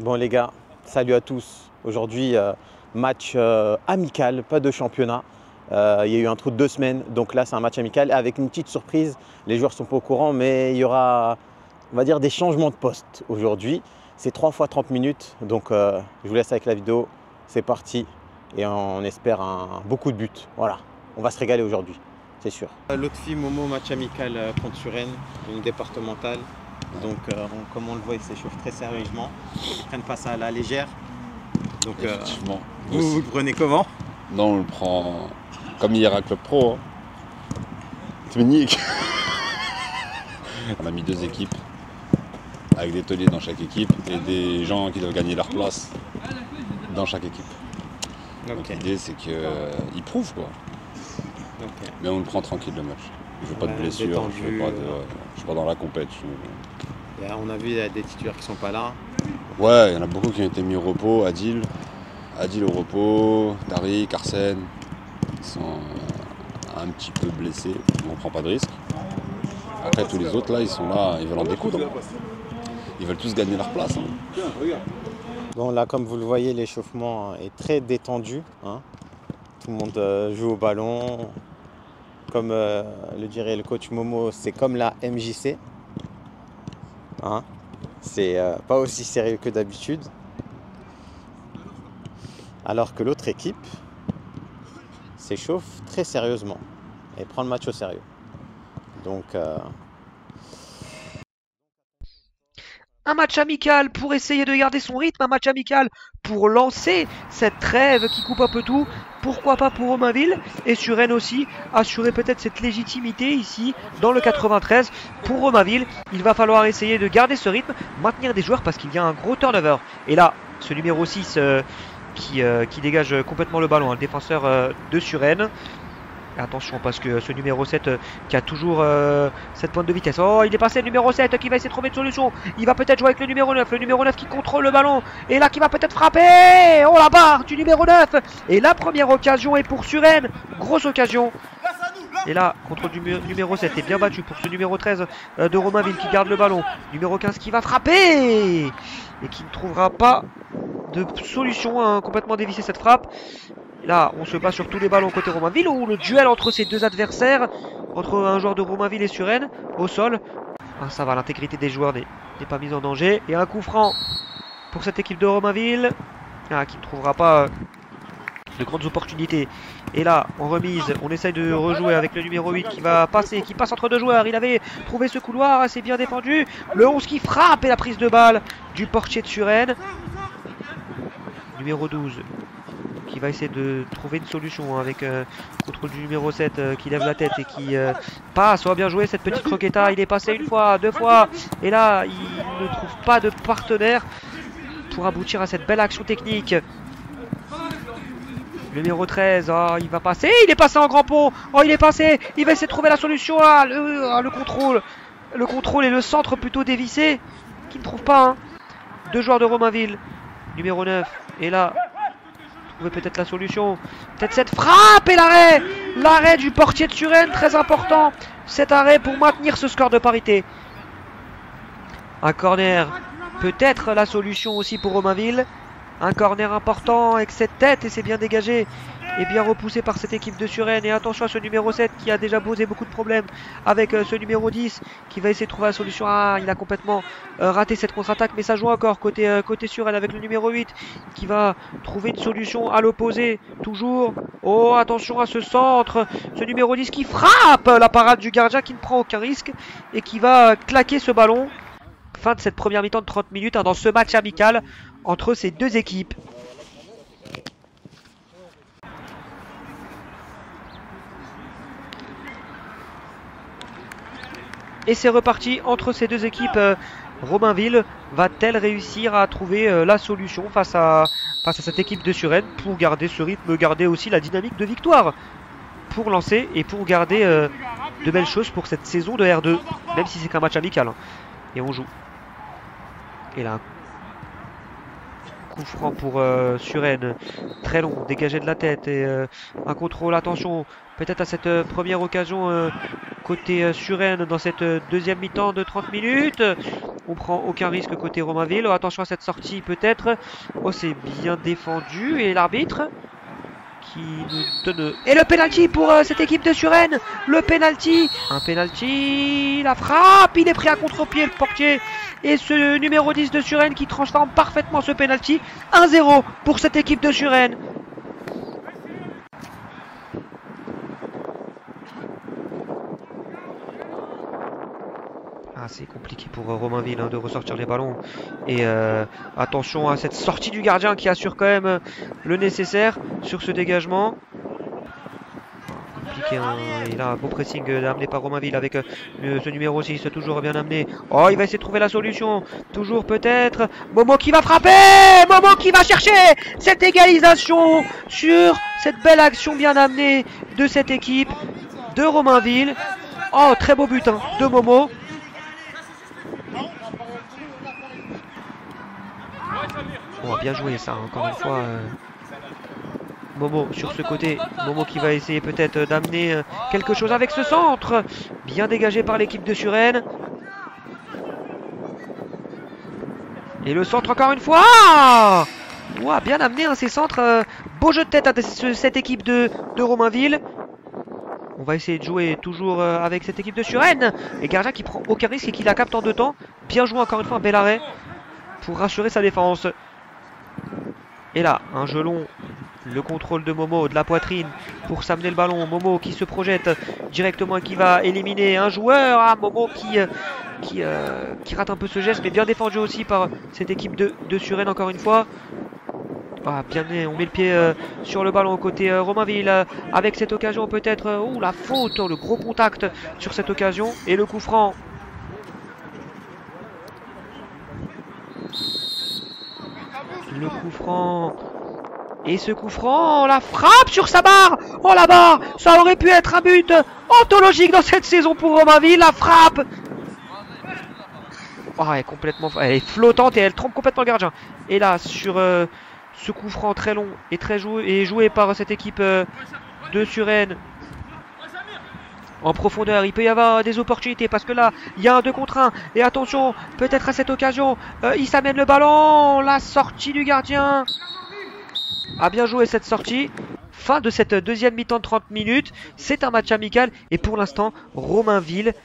Bon les gars, salut à tous. Aujourd'hui, match amical, pas de championnat. Il y a eu un trou de 2 semaines, donc là c'est un match amical avec une petite surprise. Les joueurs ne sont pas au courant, mais il y aura, on va dire, des changements de poste aujourd'hui. C'est 3 fois 30 minutes, donc je vous laisse avec la vidéo. C'est parti et on espère beaucoup de buts. Voilà, on va se régaler aujourd'hui, c'est sûr. L'autre fille, Momo, match amical contre Suresnes, une départementale. Donc, comme on le voit, ils s'échauffent très sérieusement. Ils ne prennent pas ça à la légère. Donc, Effectivement. vous le prenez comment? Non, on le prend comme hier à Club Pro. Hein. Technique. On a mis 2 équipes avec des tauliers dans chaque équipe et des gens qui doivent gagner leur place dans chaque équipe. Donc l'idée c'est qu'ils prouvent quoi. Mais on le prend tranquille le match. Je veux pas de blessure, je suis pas dans la compétition. On a vu des titulaires qui sont pas là. Ouais, il y en a beaucoup qui ont été mis au repos. Adil au repos, Tariq, Arsène, ils sont un petit peu blessés, on prend pas de risque. Après tous les autres là, ils sont là, ils veulent en découdre. Ils veulent tous gagner leur place. Hein. Bon là, comme vous le voyez, l'échauffement est très détendu. Hein. Tout le monde joue au ballon. Comme le dirait le coach Momo, c'est comme la MJC. Hein. C'est pas aussi sérieux que d'habitude. Alors que l'autre équipe s'échauffe très sérieusement et prend le match au sérieux. Donc un match amical pour essayer de garder son rythme, un match amical pour lancer cette trêve qui coupe un peu tout. Pourquoi pas pour Romainville et Suresnes aussi, assurer peut-être cette légitimité ici dans le 93. Pour Romainville, il va falloir essayer de garder ce rythme, maintenir des joueurs parce qu'il y a un gros turnover. Et là, ce numéro 6 qui dégage complètement le ballon, le défenseur de Suresnes. Attention parce que ce numéro 7 qui a toujours cette pointe de vitesse. Oh, il est passé le numéro 7 qui va essayer de trouver une solution. Il va peut-être jouer avec le numéro 9. Le numéro 9 qui contrôle le ballon. Et là qui va peut-être frapper. Oh, la barre du numéro 9. Et la première occasion est pour Suresnes. Grosse occasion. Et là, contre du numéro 7 est bien battu pour ce numéro 13 de Romainville qui garde le ballon. Numéro 15 qui va frapper. Et qui ne trouvera pas de solution. Hein, complètement dévissé cette frappe. Là, on se bat sur tous les ballons côté Romainville, où le duel entre ces deux adversaires, entre un joueur de Romainville et Suresnes, au sol. Ah, ça va, l'intégrité des joueurs n'est pas mise en danger. Et un coup franc pour cette équipe de Romainville, qui ne trouvera pas de grandes opportunités. Et là, en remise, on essaye de rejouer avec le numéro 8 qui va passer, qui passe entre deux joueurs. Il avait trouvé ce couloir, c'est bien défendu. Le 11 qui frappe et la prise de balle du portier de Suresnes. Numéro 12. Qui va essayer de trouver une solution avec contrôle du numéro 7 qui lève la tête et qui passe. On va bien jouer cette petite croqueta. Il est passé une fois, 2 fois. Et là, il ne trouve pas de partenaire pour aboutir à cette belle action technique. Le numéro 13, oh, il va passer. Il est passé en grand pont. Oh, il est passé. Il va essayer de trouver la solution. Ah, le contrôle. Le contrôle et le centre plutôt dévissé. Qui ne trouve pas. Hein. 2 joueurs de Romainville. Numéro 9. Et là... trouver peut-être la solution, peut-être cette frappe et l'arrêt du portier de Suresnes, très important, cet arrêt pour maintenir ce score de parité. Un corner, peut-être la solution aussi pour Romainville, un corner important avec cette tête et c'est bien dégagé et bien repoussé par cette équipe de Suresnes. Et attention à ce numéro 7 qui a déjà posé beaucoup de problèmes avec ce numéro 10 qui va essayer de trouver la solution. Ah, il a complètement raté cette contre-attaque, mais ça joue encore côté Suresnes avec le numéro 8 qui va trouver une solution à l'opposé. Toujours. Oh, attention à ce centre. Ce numéro 10 qui frappe la parade du gardien qui ne prend aucun risque et qui va claquer ce ballon. Fin de cette première mi-temps de 30 minutes dans ce match amical entre ces deux équipes. Et c'est reparti entre ces deux équipes. Romainville va-t-elle réussir à trouver la solution face à cette équipe de Suresnes pour garder ce rythme, garder aussi la dynamique de victoire pour lancer et pour garder de belles choses pour cette saison de R2, même si c'est qu'un match amical. Hein. Et on joue. Et là, coup franc pour Suresnes, très long, dégagé de la tête et un contrôle, attention, peut-être à cette première occasion côté Suresnes dans cette deuxième mi-temps de 30 minutes. On prend aucun risque côté Romainville. Oh, attention à cette sortie peut-être. Oh, c'est bien défendu. Et l'arbitre qui nous donne... Et le penalty pour cette équipe de Suresnes. Le penalty. Un penalty. La frappe. Il est pris à contre-pied le portier. Et ce numéro 10 de Suresnes qui transforme parfaitement ce penalty. 1-0 pour cette équipe de Suresnes. C'est compliqué pour Romainville de ressortir les ballons. Et attention à cette sortie du gardien qui assure quand même le nécessaire sur ce dégagement. Compliqué, hein. Et là, beau pressing amené par Romainville avec ce numéro 6 toujours bien amené. Oh, il va essayer de trouver la solution. Toujours peut-être. Momo qui va frapper. Momo qui va chercher cette égalisation sur cette belle action bien amenée de cette équipe de Romainville. Oh, très beau but hein, de Momo. Oh, bien joué ça, encore une fois. Momo sur ce côté. Momo qui va essayer peut-être d'amener quelque chose avec ce centre. Bien dégagé par l'équipe de Suresnes. Et le centre encore une fois. Wow, bien amené hein, ces centres. Beau jeu de tête hein, de cette équipe de Romainville. On va essayer de jouer toujours avec cette équipe de Suresnes. Et gardien qui prend aucun risque et qui la capte en 2 temps. Bien joué encore une fois, un bel arrêt pour rassurer sa défense. Et là, un jeu long, le contrôle de Momo de la poitrine pour s'amener le ballon. Momo qui se projette directement et qui va éliminer un joueur. Ah, Momo qui rate un peu ce geste, mais bien défendu aussi par cette équipe de Suresnes encore une fois. Ah, bien, on met le pied sur le ballon côté Romainville avec cette occasion peut-être. Oh, la faute, le gros contact sur cette occasion et le coup franc. Le coup franc. Et ce coup franc, la frappe sur sa barre. Oh la barre, ça aurait pu être un but anthologique dans cette saison pour Romainville. La frappe. Oh, elle est complètement, elle est flottante et elle trompe complètement le gardien. Et là, sur ce coup franc très long et très joué par cette équipe de Suresnes. En profondeur, il peut y avoir des opportunités parce que là, il y a un 2 contre 1. Et attention, peut-être à cette occasion, il s'amène le ballon. La sortie du gardien. A bien joué cette sortie. Fin de cette deuxième mi-temps de 30 minutes. C'est un match amical. Et pour l'instant, Romainville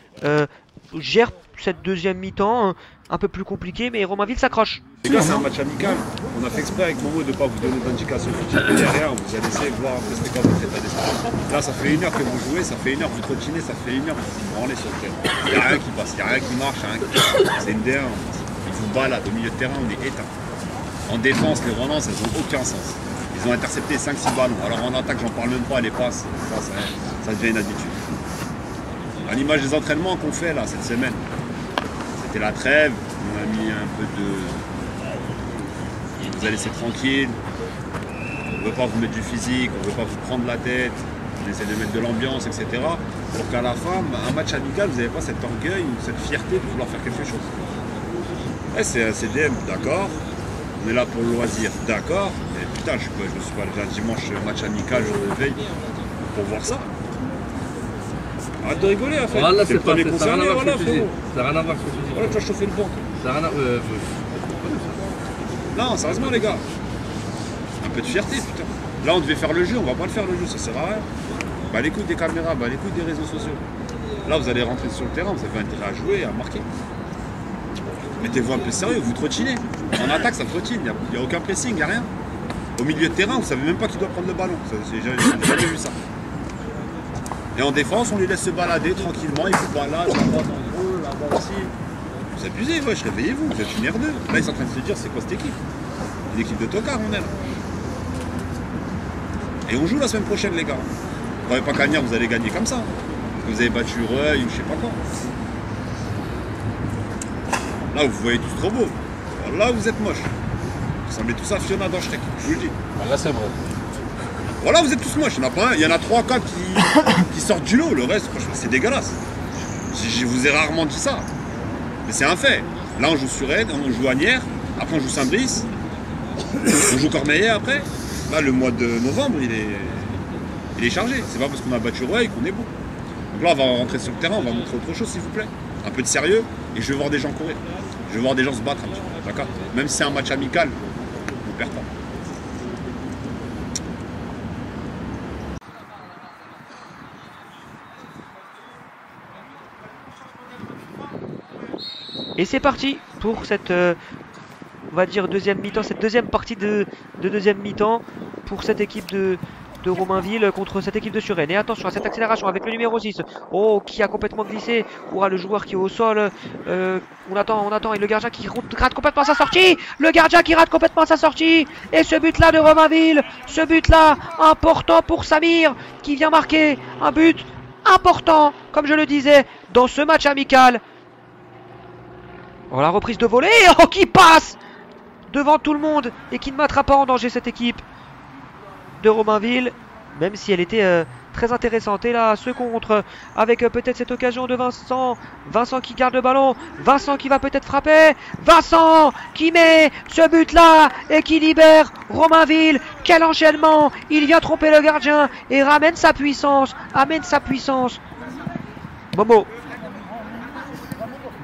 gère cette deuxième mi-temps un peu plus compliquée. Mais Romainville s'accroche. Les gars, c'est un match amical. On a fait exprès avec Momo de ne pas vous donner d'indication derrière. On vous a laissé voir un peu c'était quoi votre état d'esprit. Là, ça fait 1 heure que vous jouez, ça fait 1 heure que vous trottinez, ça fait 1 heure que vous branlez sur le terrain. Il n'y a rien qui passe, il n'y a rien qui marche, rien qui... C'est une D1. Ils vous baladent au milieu de terrain, on est éteint. En défense, les relances, elles n'ont aucun sens. Ils ont intercepté 5-6 ballons. Alors en attaque, j'en parle même pas, les passes, ça devient une habitude. À l'image des entraînements qu'on fait là cette semaine, c'était la trêve, on a mis un peu de... On vous a laissé tranquille, on ne veut pas vous mettre du physique, on ne veut pas vous prendre la tête, on essaie de mettre de l'ambiance, etc. Pour qu'à la fin, un match amical, vous n'avez pas cet orgueil ou cette fierté de vouloir faire quelque chose. Ouais, c'est un CDM, d'accord, on est là pour le loisir, d'accord, mais putain, je me suis pas levé un dimanche match amical, jour de veille, pour voir ça. Arrête de rigoler, en fait. Voilà, c'est le premier concerné, voilà, frérot. Ça n'a rien à voir avec ce que tu dis. Voilà, tu as chauffé le banc. Ça n'a rien à voir. Non, sérieusement, les gars. Un peu de fierté, putain. Là, on devait faire le jeu, on va pas le faire le jeu, ça sert à rien. Bah, l'écoute des caméras, bah, l'écoute des réseaux sociaux. Là, vous allez rentrer sur le terrain, vous avez intérêt à jouer, à marquer. Mettez-vous un peu sérieux, vous trottinez. En attaque, ça trottine, il n'y a aucun pressing, il n'y a rien. Au milieu de terrain, vous savez même pas qui doit prendre le ballon. J'ai jamais vu ça. Et en défense, on les laisse se balader tranquillement, ils vous baladent, là-bas, en gros, là-bas aussi. Vous abusez, wesh, réveillez-vous, vous êtes une R2. Là, ils sont en train de se dire, c'est quoi cette équipe? Une équipe de tocards, on est là. Et on joue la semaine prochaine, les gars. Vous ne croyez pas qu'à Niort, vous allez gagner comme ça. Parce que vous avez battu Reuil ou je sais pas quoi. Là, vous voyez tous trop beau. Alors là, vous êtes moche. Vous ressemblez tous à Fiona dans Shrek, je vous le dis. Là, c'est vrai. Voilà, vous êtes tous moches, il n'y en a pas un, il y en a 3-4 qui sortent du lot, le reste, franchement, c'est dégueulasse. Je vous ai rarement dit ça, mais c'est un fait. Là, on joue sur Rennes, on joue à Nières, après on joue Saint-Brice, on joue Cormeillet après. Là, le mois de novembre, il est chargé. C'est pas parce qu'on a battu Reuil qu'on est bon. Donc là, on va rentrer sur le terrain, on va montrer autre chose, s'il vous plaît. Un peu de sérieux, et je vais voir des gens courir. Je veux voir des gens se battre un petit peu, d'accord? Même si c'est un match amical, on ne perd pas. Et c'est parti pour cette, on va dire, deuxième mi-temps, cette deuxième partie de deuxième mi-temps pour cette équipe de Romainville contre cette équipe de Suresnes. Et attention à cette accélération avec le numéro 6. Oh, qui a complètement glissé. Ouah, le joueur qui est au sol. On attend. Et le gardien qui rate complètement sa sortie. Le gardien qui rate complètement sa sortie. Et ce but-là de Romainville. Ce but-là, important pour Samir, qui vient marquer un but important, comme je le disais, dans ce match amical. Oh, la reprise de volée, oh, qui passe devant tout le monde et qui ne mettra pas en danger cette équipe de Romainville, même si elle était très intéressante. Et là, ce contre, avec peut-être cette occasion de Vincent. Vincent qui garde le ballon, Vincent qui va peut-être frapper, Vincent qui met ce but-là et qui libère Romainville. Quel enchaînement! Il vient tromper le gardien et ramène sa puissance,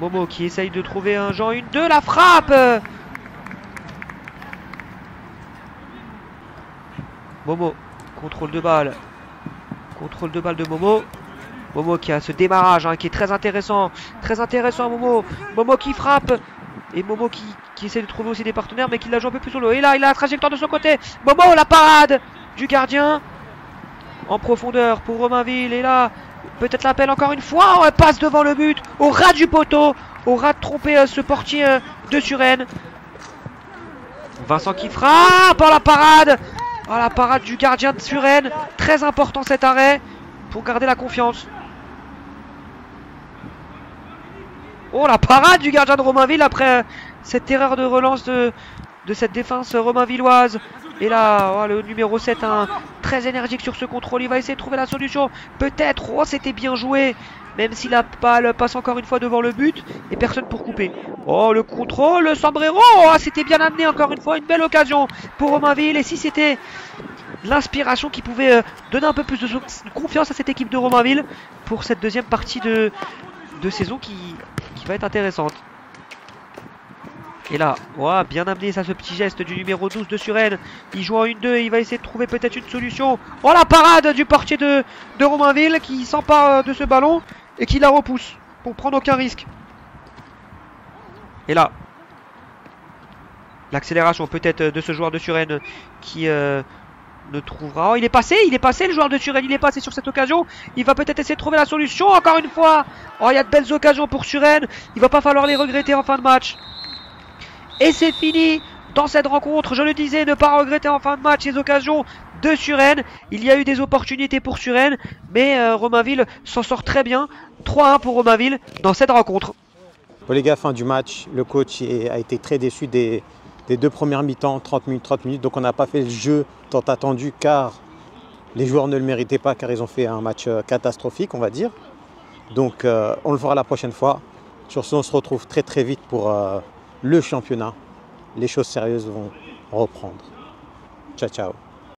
Momo qui essaye de trouver un Jean 1-2, la frappe. Momo, contrôle de balle de Momo. Momo qui a ce démarrage qui est très intéressant Momo. Momo qui frappe et Momo qui essaie de trouver aussi des partenaires mais qui la joue un peu plus solo. Et là il a la trajectoire de son côté. Momo, la parade du gardien en profondeur pour Romainville. Et là peut-être l'appel encore une fois, elle passe devant le but, au ras du poteau, au ras de tromper ce portier de Suresnes. Vincent qui frappe, la parade du gardien de Suresnes, très important cet arrêt pour garder la confiance. Oh, la parade du gardien de Romainville après cette erreur de relance de cette défense romainvilloise. Et là, le numéro 7, très énergique sur ce contrôle. Il va essayer de trouver la solution. Peut-être. Oh, c'était bien joué. Même si la balle passe encore une fois devant le but. Et personne pour couper. Oh, le contrôle, le sombrero. Oh, c'était bien amené encore une fois. Une belle occasion pour Romainville. Et si c'était l'inspiration qui pouvait donner un peu plus de confiance à cette équipe de Romainville pour cette deuxième partie de saison qui va être intéressante. Et là, oh, bien amené ça, ce petit geste du numéro 12 de Suresnes. Il joue en 1-2 et il va essayer de trouver peut-être une solution. Oh, la parade du portier de Romainville qui s'empare de ce ballon et qui la repousse pour prendre aucun risque. Et là, l'accélération peut-être de ce joueur de Suresnes qui ne trouvera... Oh, il est passé le joueur de Suresnes, il est passé sur cette occasion. Il va peut-être essayer de trouver la solution encore une fois. Oh, il y a de belles occasions pour Suresnes. Il va pas falloir les regretter en fin de match. Et c'est fini dans cette rencontre, je le disais, ne pas regretter en fin de match les occasions de Suresnes. Il y a eu des opportunités pour Suresnes, mais Romainville s'en sort très bien. 3-1 pour Romainville dans cette rencontre. Bon, les gars, fin du match, le coach a été très déçu des deux premières mi-temps, 30 minutes. Donc on n'a pas fait le jeu tant attendu car les joueurs ne le méritaient pas, car ils ont fait un match catastrophique, on va dire. Donc on le fera la prochaine fois. Sur ce, on se retrouve très vite pour... le championnat. Les choses sérieuses vont reprendre. Ciao, ciao.